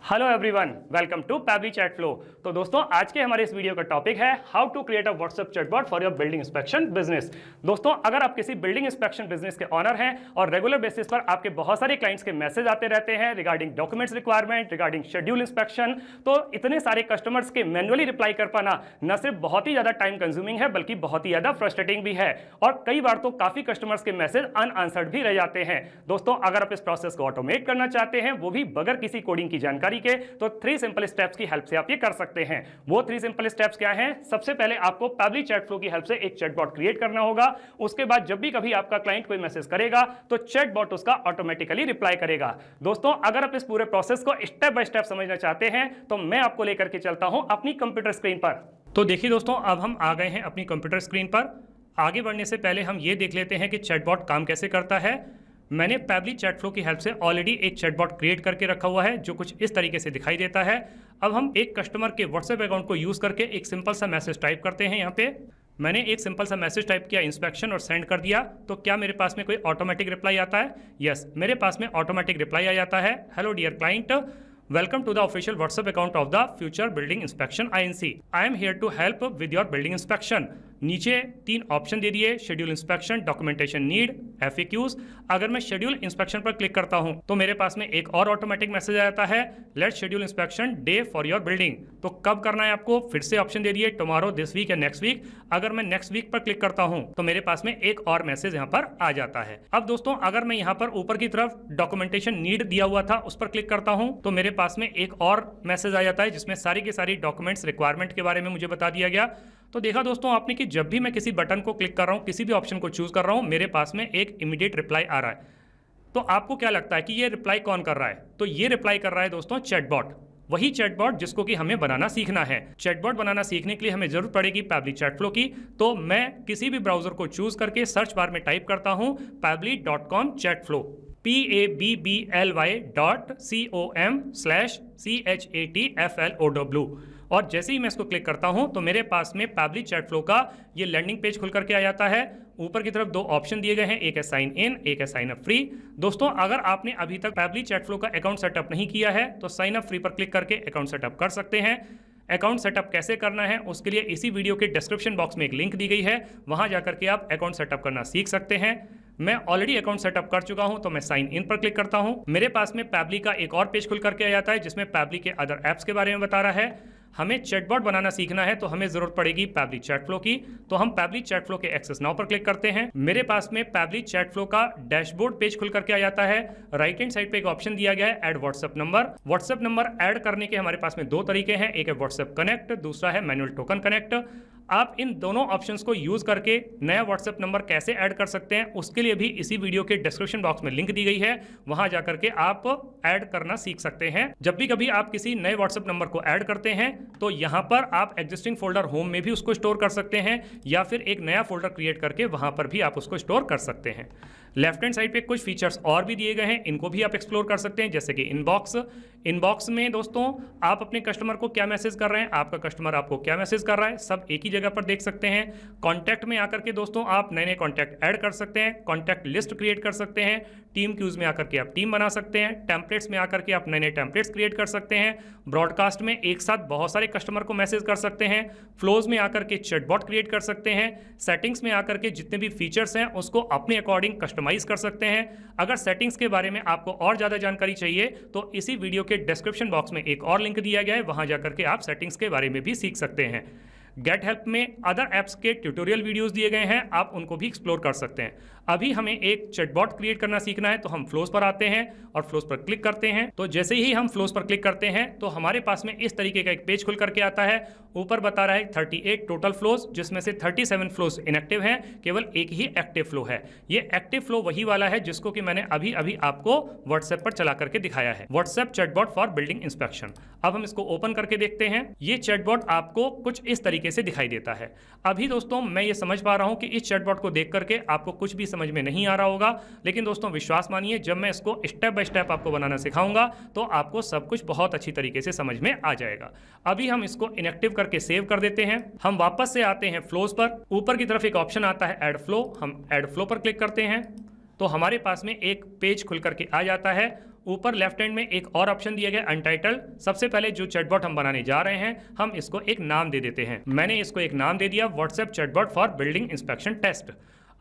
Hello everyone, welcome to Pabbly chat flow. तो दोस्तों, आज के हमारे इस वीडियो का टॉपिक है how to create a WhatsApp chatbot for your building inspection business. दोस्तों, अगर आप किसी बिल्डिंग इंस्पेक्शन बिजनेस के ऑनर हैं और रेगुलर बेसिस पर आपके बहुत सारे क्लाइंट्स के मैसेज आते रहते हैं regarding documents requirement, regarding schedule inspection, तो इतने सारे कस्टमर्स के मैनुअली रिप्लाई कर पाना न सिर्फ बहुत ही ज्यादा टाइम कंज्यूमिंग है बल्कि बहुत ही ज्यादा फ्रस्ट्रेटिंग भी है और कई बार तो काफी कस्टमर्स के मैसेज अनआंसर्ड भी रह जाते हैं। दोस्तों, अगर आप इस प्रोसेस को ऑटोमेट करना चाहते हैं, वो भी बगैर किसी कोडिंग की जानकारी के, तो 3 सिंपल स्टेप्स की हेल्प से आप ये कर सकते हैं। वो 3 सिंपल स्टेप्स क्या हैं? सबसे पहले आपको पैबली चैट फ्लो की हेल्प से एक चैटबॉट क्रिएट करना होगा। उसके बाद जब भी कभी आपका क्लाइंट कोई मैसेज करेगा तो चैटबॉट उसका ऑटोमेटिकली रिप्लाई करेगा। दोस्तों, अगर आप इस पूरे प्रोसेस को स्टेप बाय स्टेप समझना चाहते हैं तो मैं आपको लेकर के चलता हूं अपनी कंप्यूटर स्क्रीन पर। तो देखिए दोस्तों, अब हम आ गए हैं अपनी कंप्यूटर स्क्रीन पर। आगे बढ़ने से पहले हम ये देख लेते हैं कि चैटबॉट काम कैसे करता है। मैंने पैबली चैट फ्लो की हेल्प से ऑलरेडी एक चैटबॉट क्रिएट करके रखा हुआ है जो कुछ इस तरीके से दिखाई देता है। अब हम एक कस्टमर के व्हाट्सएप अकाउंट को यूज़ करके एक सिंपल सा मैसेज टाइप करते हैं। यहाँ पे मैंने एक सिंपल सा मैसेज टाइप किया, इंस्पेक्शन, और सेंड कर दिया। तो क्या मेरे पास में कोई ऑटोमेटिक रिप्लाई आता है? यस, मेरे पास में ऑटोमेटिक रिप्लाई आ जाता है। Hello dear client, welcome to the official WhatsApp account of the future building inspection INC। I am here to help with your building inspection. नीचे 3 ऑप्शन दे दिए, schedule inspection, documentation need, FAQs। अगर मैं schedule inspection पर click करता हूं तो मेरे पास में एक और ऑटोमेटिक मैसेज आ जाता है, let's schedule inspection day for your building. तो कब करना है आपको? फिर से ऑप्शन दे दिए, टुमारो, दिस वीक या नेक्स्ट वीक। अगर मैं नेक्स्ट वीक पर क्लिक करता हूं तो मेरे पास में एक और मैसेज यहाँ पर आ जाता है। अब दोस्तों, अगर मैं यहाँ पर ऊपर की तरफ डॉक्यूमेंटेशन नीड दिया हुआ था उस पर क्लिक करता हूं तो मेरे पास में एक और मैसेज आ जाता है जिसमें सारी की सारी डॉक्यूमेंट्स रिक्वायरमेंट के बारे में मुझे बता दिया गया। तो देखा दोस्तों आपने कि जब भी मैं किसी बटन को क्लिक कर रहा हूं, किसी भी ऑप्शन को चूज कर रहा हूं, मेरे पास में एक इमीडिएट रिप्लाई आ रहा है। तो आपको क्या लगता है कि ये रिप्लाई कौन कर रहा है? तो ये रिप्लाई कर रहा है दोस्तों चैटबॉट, वही चैटबॉट जिसको कि हमें बनाना सीखना है। चैटबॉट बनाना सीखने के लिए हमें जरूरत पड़ेगी पैबली चैट फ्लो की। तो मैं किसी भी ब्राउजर को चूज करके सर्च बार में टाइप करता हूं pabbly.com चैट फ्लो, pabbly.com/CHATFLOW। और जैसे ही मैं इसको क्लिक करता हूं तो मेरे पास में पैबली चैट फ्लो का ये लैंडिंग पेज खुल करके आ जाता है। ऊपर की तरफ 2 ऑप्शन दिए गए हैं, एक है साइन इन, एक है साइन अप फ्री। दोस्तों, अगर आपने अभी तक पैबली चैट फ्लो का अकाउंट सेटअप नहीं किया है तो साइन अप फ्री पर क्लिक करके अकाउंट सेटअप कर सकते हैं। अकाउंट सेटअप कैसे करना है उसके लिए इसी वीडियो के डिस्क्रिप्शन बॉक्स में एक लिंक दी गई है, वहां जाकर के आप अकाउंट सेटअप करना सीख सकते हैं। मैं ऑलरेडी अकाउंट सेटअप कर चुका हूं तो मैं साइन इन पर क्लिक करता हूं। मेरे पास में पैबली का एक और पेज खुल करके आ जाता है जिसमें पैबली के अदर एप्स के बारे में बता रहा है। हमें चैटबॉट बनाना सीखना है तो हमें जरूरत पड़ेगी पैबली चैट फ्लो की। तो हम पैबली चैट फ्लो के एक्सेस नाउ पर क्लिक करते हैं। मेरे पास में पैबली चैट फ्लो का डैशबोर्ड पेज खुल करके आ जाता है। राइट हैंड साइड पे एक ऑप्शन दिया गया है, add WhatsApp number. WhatsApp number add करने के हमारे पास में 2 तरीके हैं, एक है व्हाट्सएप कनेक्ट, दूसरा है मैनुअल टोकन कनेक्ट। आप इन दोनों ऑप्शंस को यूज करके नया व्हाट्सएप नंबर कैसे ऐड कर सकते हैं उसके लिए भी इसी वीडियो के डिस्क्रिप्शन बॉक्स में लिंक दी गई है, वहां जाकर के आप ऐड करना सीख सकते हैं। जब भी कभी आप किसी नए व्हाट्सएप नंबर को ऐड करते हैं तो यहां पर आप एग्जिस्टिंग फोल्डर होम में भी उसको स्टोर कर सकते हैं या फिर एक नया फोल्डर क्रिएट करके वहां पर भी आप उसको स्टोर कर सकते हैं। लेफ्ट हैंड साइड पे कुछ फीचर्स और भी दिए गए हैं, इनको भी आप एक्सप्लोर कर सकते हैं, जैसे कि इनबॉक्स। इनबॉक्स में दोस्तों आप अपने कस्टमर को क्या मैसेज कर रहे हैं, आपका कस्टमर आपको क्या मैसेज कर रहा है, सब एक ही जगह पर देख सकते हैं। कॉन्टैक्ट में आकर के दोस्तों आप नए नए कॉन्टैक्ट ऐड कर सकते हैं, कॉन्टैक्ट लिस्ट क्रिएट कर सकते हैं, टीम क्यूज में आकर के आप टीम बना सकते हैं, टेम्पलेट्स में आकर के आप नए नए टेम्पलेट्स क्रिएट कर सकते हैं, ब्रॉडकास्ट में एक साथ बहुत सारे कस्टमर को मैसेज कर सकते हैं, फ्लोज में आकर के चैटबॉट क्रिएट कर सकते हैं, सेटिंग्स में आकर के जितने भी फीचर्स हैं उसको अपने अकॉर्डिंग कस्टमाइज कर सकते हैं। अगर सेटिंग्स के बारे में आपको और ज्यादा जानकारी चाहिए तो इसी वीडियो के डिस्क्रिप्शन बॉक्स में एक और लिंक दिया गया है, वहां जाकर के आप सेटिंग्स के बारे में भी सीख सकते हैं। गेट हेल्प में अदर एप्स के ट्यूटोरियल वीडियोस दिए गए हैं, आप उनको भी एक्सप्लोर कर सकते हैं। अभी हमें एक चैटबॉट क्रिएट करना सीखना है तो हम फ्लोज पर आते हैं और फ्लोज पर क्लिक करते हैं। तो जैसे ही हम फ्लोज पर क्लिक करते हैं तो हमारे पास में इस तरीके का एक पेज खुल करके आता है। ऊपर बता रहा है 38 टोटल फ्लोज, जिसमें से 37 फ्लोज इनएक्टिव हैं, केवल एक ही एक्टिव फ्लो है। ये एक्टिव फ्लो वही वाला है जिसको कि मैंने अभी अभी आपको व्हाट्सएप पर चला करके दिखाया है, WhatsApp chatbot for building inspection. अब हम इसको ओपन करके देखते हैं। ये चैटबॉट आपको कुछ इस तरीके से दिखाई देता है। अभी दोस्तों मैं ये समझ पा रहा हूं कि इस चैटबॉट को देख करके आपको कुछ भी समझ में नहीं आ रहा होगा, लेकिन दोस्तों विश्वास मानिए, जब मैं इसको स्टेप बाय स्टेप आपको बनाना सिखाऊंगा तो आपको सब कुछ बहुत अच्छी तरीके से समझ में आ जाएगा। अभी हम इसको इनएक्टिव करके सेव कर देते हैं। हम वापस से आते हैं फ्लोज पर। ऊपर की तरफ एक ऑप्शन आता है ऐड फ्लो, हम ऐड फ्लो पर क्लिक करते हैं तो हमारे पास में एक पेज खुल करके आ जाता है। ऊपर लेफ्ट हैंड में एक और ऑप्शन दिया गया अनटाइटल्ड। सबसे पहले जो चैटबॉट हम बनाने जा रहे हैं, हम इसको एक नाम दे देते हैं। मैंने इसको एक नाम दे दिया WhatsApp chatbot for building inspection test.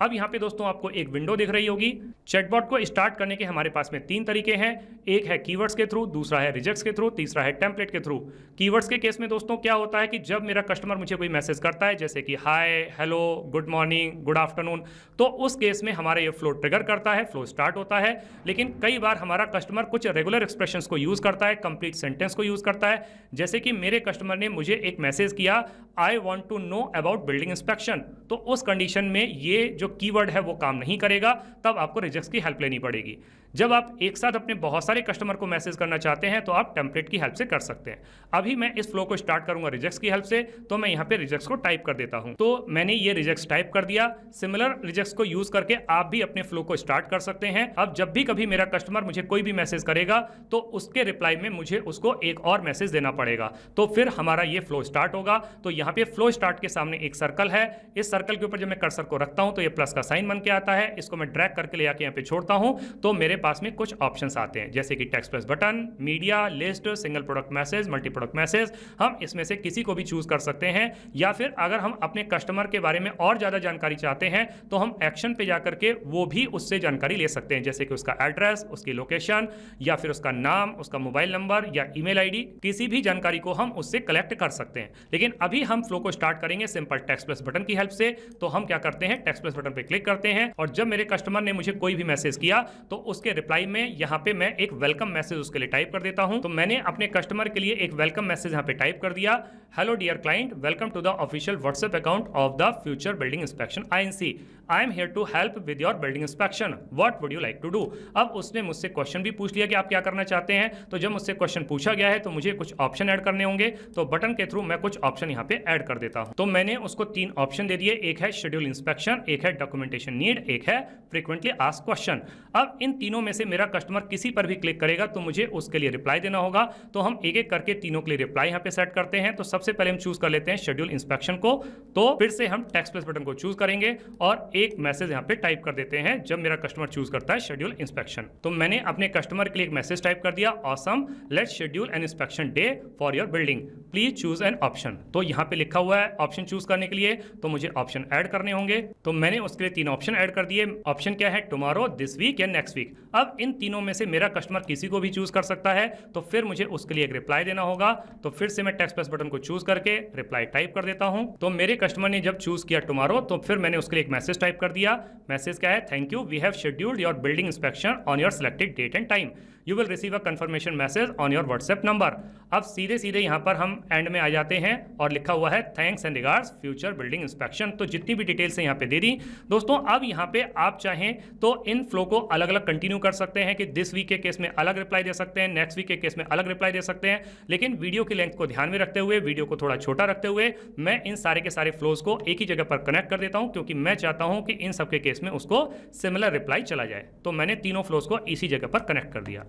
अब यहाँ पे दोस्तों आपको एक विंडो दिख रही होगी। चैटबॉट को स्टार्ट करने के हमारे पास में 3 तरीके हैं। एक है कीवर्ड्स के थ्रू, दूसरा है रिजेक्ट्स के थ्रू, तीसरा है टेम्पलेट के थ्रू। कीवर्ड्स के केस में दोस्तों क्या होता है कि जब मेरा कस्टमर मुझे कोई मैसेज करता है जैसे कि hi, hello, good morning, good afternoon, तो उस केस में हमारा ये फ्लो ट्रिगर करता है, फ्लो स्टार्ट होता है। लेकिन कई बार हमारा कस्टमर कुछ रेगुलर एक्सप्रेशंस को यूज करता है, कंप्लीट सेंटेंस को यूज करता है। जैसे कि मेरे कस्टमर ने मुझे एक मैसेज किया, I want to know about building inspection, तो उस कंडीशन में ये जो कीवर्ड है वो काम नहीं करेगा, तब आपको रिजेक्ट्स की हेल्प लेनी पड़ेगी। जब आप एक साथ अपने बहुत सारे कस्टमर को मैसेज करना चाहते हैं तो आप टेम्पलेट की हेल्प से कर सकते हैं। अभी मैं इस फ्लो को स्टार्ट करूंगा रिजेक्ट्स की हेल्प से, तो मैं यहाँ पे रिजेक्ट्स को टाइप कर देता हूं। तो मैंने ये रिजेक्ट्स टाइप कर दिया। सिमिलर रिजेक्ट्स को यूज करके आप भी अपने फ्लो को स्टार्ट कर सकते हैं। अब जब भी कभी मेरा कस्टमर मुझे कोई भी मैसेज करेगा तो उसके रिप्लाई में मुझे उसको एक और मैसेज देना पड़ेगा, तो फिर हमारा ये फ्लो स्टार्ट होगा। तो यहाँ पे फ्लो स्टार्ट के सामने एक सर्कल है। इस सर्कल के ऊपर जब मैं कर्सर को रखता हूं तो ये प्लस का साइन बन के आता है। इसको मैं ड्रैग करके ले आके यहाँ पे छोड़ता हूं तो मेरे पास में कुछ ऑप्शंस आते हैं, जैसे कि text plus button, media, list, single product message, multi product message. हम इसमें से किसी को भी चूज कर सकते हैं, या फिर अगर हम अपने कस्टमर के बारे में और ज्यादा जानकारी चाहते हैं तो हम एक्शन पे जाकर के वो भी उससे जानकारी ले सकते हैं, जैसे कि उसका एड्रेस, उसकी लोकेशन, या फिर उसका नाम, उसका मोबाइल नंबर या ईमेल आईडी, किसी भी जानकारी को हम उससे कलेक्ट कर सकते हैं। लेकिन अभी हम फ्लो को स्टार्ट करेंगे सिंपल टेक्स्ट प्लस बटन की हेल्प से। तो हम क्या करते हैं, टेक्स्ट प्लस बटन पे क्लिक करते हैं और जब मेरे कस्टमर ने मुझे कोई भी मैसेज किया तो उसके रिप्लाई में यहाँ पे मैं एक वेलकम मैसेज उसके लिए टाइप कर देता हूं। तो मैंने अपने कस्टमर के लिए एक वेलकम मैसेज यहाँ पे टाइप कर दिया, hello dear client, welcome to the official WhatsApp account of the future building inspection INC। I am here to help with your building inspection, what would you like to do. अब उसने मुझसे question भी पूछ लिया कि आप क्या करना चाहते हैं। तो जब मुझसे क्वेश्चन पूछा गया है तो मुझे कुछ ऑप्शन ऐड करने होंगे, तो बटन के थ्रू मैं कुछ ऑप्शन यहाँ पे ऐड कर देता हूँ। तो मैंने उसको 3 ऑप्शन दे दिए, एक है शेड्यूल इंस्पेक्शन, एक है डॉक्यूमेंटेशन नीड, एक है फ्रीक्वेंटली आस्क्ड क्वेश्चन। अब इन तीनों में से मेरा कस्टमर किसी पर भी क्लिक करेगा तो मुझे उसके लिए रिप्लाई देना होगा। तो हम एक एक करके तीनों के लिए रिप्लाई यहाँ पे सेट करते हैं। तो सबसे पहले हम चूज कर लेते हैं शेड्यूल इंस्पेक्शन को। तो फिर से हम टेक्स्ट प्लस बटन को चूज करेंगे और एक मैसेज यहाँ पे टाइप कर देते हैं जब मेरा कस्टमर चूज करता है शेड्यूल इंस्पेक्शन। तो मैंने अपने कस्टमर के लिए एक मैसेज टाइप कर दिया, awesome, let's schedule an inspection day for your building, please choose an option. तो यहाँ पे लिखा हुआ है ऑप्शन चूज करने के लिए, तो मुझे ऑप्शन ऐड करने होंगे। तो मैंने उसके लिए 3 ऑप्शन ऐड कर दिए। ऑप्शन क्या है, टुमारो, दिस वीक या नेक्स्ट वीक। अब इन तीनों में से मेरा कस्टमर किसी को भी चूज कर सकता है, तो फिर मुझे उसके लिए एक रिप्लाई देना होगा। तो फिर से मैं टेक्स्ट प्लस बटन को चूज करके रिप्लाई टाइप कर देता हूं। तो मेरे कस्टमर ने जब चूज किया टुमारो, तो फिर मैंने उसके लिए एक मैसेज टाइप कर दिया। मैसेज क्या है, thank you, we have scheduled your building inspection on your selected date and time, you will receive a confirmation message on your WhatsApp number. अब सीधे सीधे यहाँ पर हम एंड में आ जाते हैं और लिखा हुआ है thanks and regards future building inspection. तो जितनी भी डिटेल्स है यहाँ पे दे दी दोस्तों। अब यहाँ पे आप चाहें तो इन फ्लो को अलग अलग कंटिन्यू कर सकते हैं कि दिस वीक के केस में अलग रिप्लाई दे सकते हैं, नेक्स्ट वीक के केस में अलग रिप्लाई दे सकते हैं। लेकिन वीडियो की लेंथ को ध्यान में रखते हुए, वीडियो को थोड़ा छोटा रखते हुए, मैं इन सारे के सारे फ्लोज को एक ही जगह पर कनेक्ट कर देता हूं, क्योंकि मैं चाहता हूं कि इन सबके केस में उसको सिमिलर रिप्लाई चला जाए। तो मैंने तीनों फ्लोज को इसी जगह पर कनेक्ट कर दिया।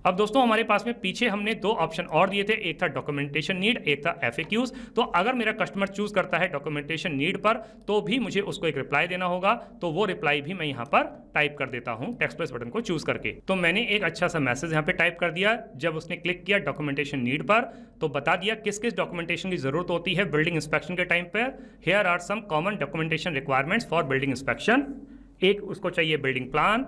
अब दोस्तों हमारे पास में पीछे हमने 2 ऑप्शन और दिए थे, एक था डॉक्यूमेंटेशन नीड, एक था FAQs। तो अगर मेरा कस्टमर चूज करता है डॉक्यूमेंटेशन नीड पर, तो भी मुझे उसको एक रिप्लाई देना होगा। तो वो रिप्लाई भी मैं यहाँ पर टाइप कर देता हूँ टेक्स्ट प्लस बटन को चूज करके। तो मैंने एक अच्छा सा मैसेज यहाँ पे टाइप कर दिया। जब उसने क्लिक किया डॉक्यूमेंटेशन नीड पर, तो बता दिया किस किस डॉक्यूमेंटेशन की जरूरत होती है बिल्डिंग इंस्पेक्शन के टाइम पर। Here are some common documentation requirements for building inspection. एक उसको चाहिए बिल्डिंग प्लान,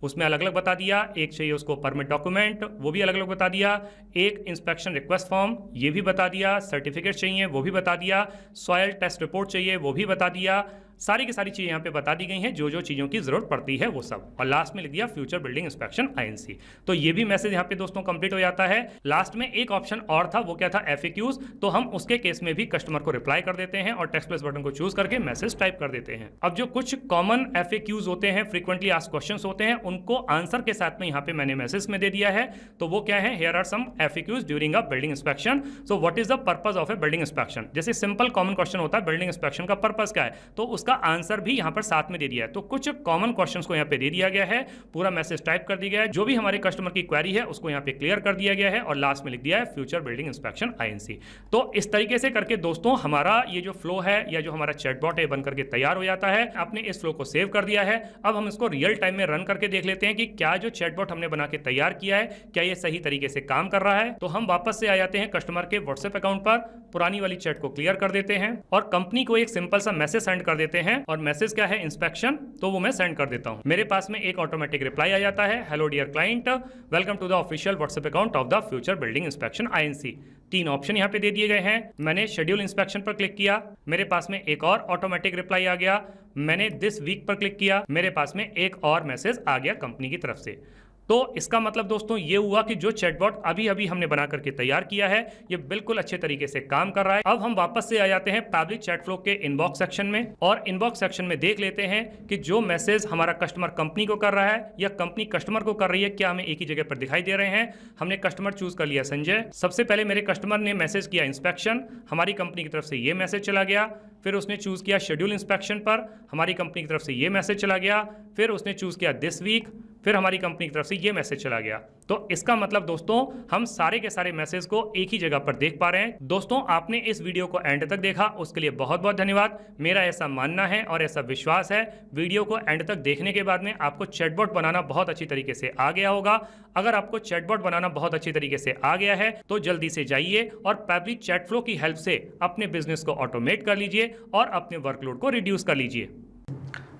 उसमें अलग अलग बता दिया। एक चाहिए उसको परमिट डॉक्यूमेंट, वो भी अलग अलग बता दिया। एक इंस्पेक्शन रिक्वेस्ट फॉर्म, ये भी बता दिया। सर्टिफिकेट चाहिए, वो भी बता दिया। सॉयल टेस्ट रिपोर्ट चाहिए, वो भी बता दिया। सारी की सारी चीज़ें यहाँ पे बता दी गई हैं, जो जो चीज़ों की जरूरत पड़ती है वो सब। और लास्ट में लिख दिया फ्यूचर बिल्डिंग इंस्पेक्शन INC। तो ये भी मैसेज यहाँ पे दोस्तों कंप्लीट हो जाता है। लास्ट में एक ऑप्शन और था, वो क्या था, FAQs। तो हम उसके केस में भी कस्टमर को रिप्लाई कर देते हैं और टेक्स्ट प्लस बटन को चूज करके मैसेज टाइप कर देते हैं। अब जो कुछ कॉमन FAQs होते हैं, फ्रीक्वेंटली आस्क्ड क्वेश्चंस होते हैं, उनको आंसर के साथ में यहाँ पे मैंने मैसेज में दे दिया है। तो वो क्या है, here are some FAQs during a building inspection. So what is the purpose of a building inspection. जैसे सिंपल कॉमन क्वेश्चन होता है बिल्डिंग इंस्पेक्शन का पर्पस क्या है, तो उसके उसका आंसर भी यहाँ पर साथ में दे दिया है। तो कुछ कॉमन क्वेश्चंस को यहाँ पे दे दिया गया है, पूरा मैसेज टाइप कर दिया गया है, जो भी हमारे कस्टमर की क्वेरी है उसको यहाँ पे क्लियर कर दिया गया है और लास्ट में लिख दिया है फ्यूचर बिल्डिंग इंस्पेक्शन INC। तो इस तरीके से करके दोस्तों हमारा ये जो फ्लो है या जो हमारा चैटबॉट है बन करके तैयार हो जाता है। आपने इस फ्लो को सेव कर दिया है। अब हम इसको रियल टाइम में रन करके देख लेते हैं कि क्या जो चैटबॉट हमने बना के तैयार किया है क्या ये सही तरीके से काम कर रहा है। तो हम वापस से आ जाते हैं कस्टमर के व्हाट्सएप अकाउंट पर, पुरानी वाली चैट को क्लियर कर देते हैं और कंपनी को एक सिंपल सा मैसेज सेंड कर देते हैं। और मैसेज क्या है, इंस्पेक्शन, तो वो मैं सेंड कर देता हूं। मेरे पास में एक ऑटोमेटिक रिप्लाई आ जाता है, hello dear client, welcome to the official WhatsApp account of the future building inspection INC। 3 option यहाँ पे दे दिए गए हैं। मैंने शेड्यूल इंस्पेक्शन पर क्लिक किया, मेरे पास में एक और ऑटोमेटिक रिप्लाई आ गया। मैंने दिस वीक पर क्लिक किया, मेरे पास में एक और मैसेज आ गया कंपनी की तरफ से। तो इसका मतलब दोस्तों ये हुआ कि जो चैटबॉट अभी अभी हमने बना करके तैयार किया है ये बिल्कुल अच्छे तरीके से काम कर रहा है। अब हम वापस से आ जाते हैं पैबली चैट फ्लो के इनबॉक्स सेक्शन में और इनबॉक्स सेक्शन में देख लेते हैं कि जो मैसेज हमारा कस्टमर कंपनी को कर रहा है या कंपनी कस्टमर को कर रही है, क्या हमें एक ही जगह पर दिखाई दे रहे हैं। हमने कस्टमर चूज कर लिया संजय। सबसे पहले मेरे कस्टमर ने मैसेज किया इंस्पेक्शन, हमारी कंपनी की तरफ से ये मैसेज चला गया। फिर उसने चूज किया शेड्यूल इंस्पेक्शन पर, हमारी कंपनी की तरफ से ये मैसेज चला गया। फिर उसने चूज किया दिस वीक, फिर हमारी कंपनी की तरफ से ये मैसेज चला गया। तो इसका मतलब दोस्तों हम सारे के सारे मैसेज को एक ही जगह पर देख पा रहे हैं। दोस्तों आपने इस वीडियो को एंड तक देखा उसके लिए बहुत बहुत धन्यवाद। मेरा ऐसा मानना है और ऐसा विश्वास है वीडियो को एंड तक देखने के बाद में आपको चैटबॉट बनाना बहुत अच्छी तरीके से आ गया होगा। अगर आपको चैटबॉट बनाना बहुत अच्छी तरीके से आ गया है तो जल्दी से जाइए और पैबली चैट फ्लो की हेल्प से अपने बिजनेस को ऑटोमेट कर लीजिए और अपने वर्कलोड को रिड्यूस कर लीजिए।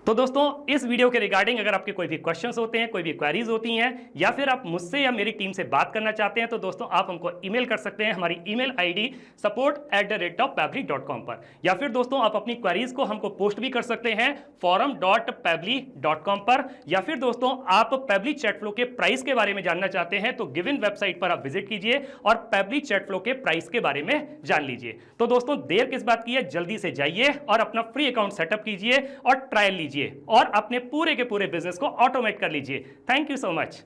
तो दोस्तों इस वीडियो के रिगार्डिंग अगर आपके कोई भी क्वेश्चंस होते हैं, कोई भी क्वेरीज होती हैं या फिर आप मुझसे या मेरी टीम से बात करना चाहते हैं तो दोस्तों आप हमको ईमेल कर सकते हैं हमारी ईमेल ID support@pably.com पर, या फिर दोस्तों आप अपनी क्वेरीज को हमको पोस्ट भी कर सकते हैं forum.pably.com पर, या फिर दोस्तों आप पैबली चैट फ्लो के प्राइस के बारे में जानना चाहते हैं तो गिवन वेबसाइट पर आप विजिट कीजिए और पैबली चैट फ्लो के प्राइस के बारे में जान लीजिए। तो दोस्तों देर किस बात की है, जल्दी से जाइए और अपना फ्री अकाउंट सेटअप कीजिए और ट्रायल लीजिए और अपने पूरे के पूरे बिजनेस को ऑटोमेट कर लीजिए। Thank you so much.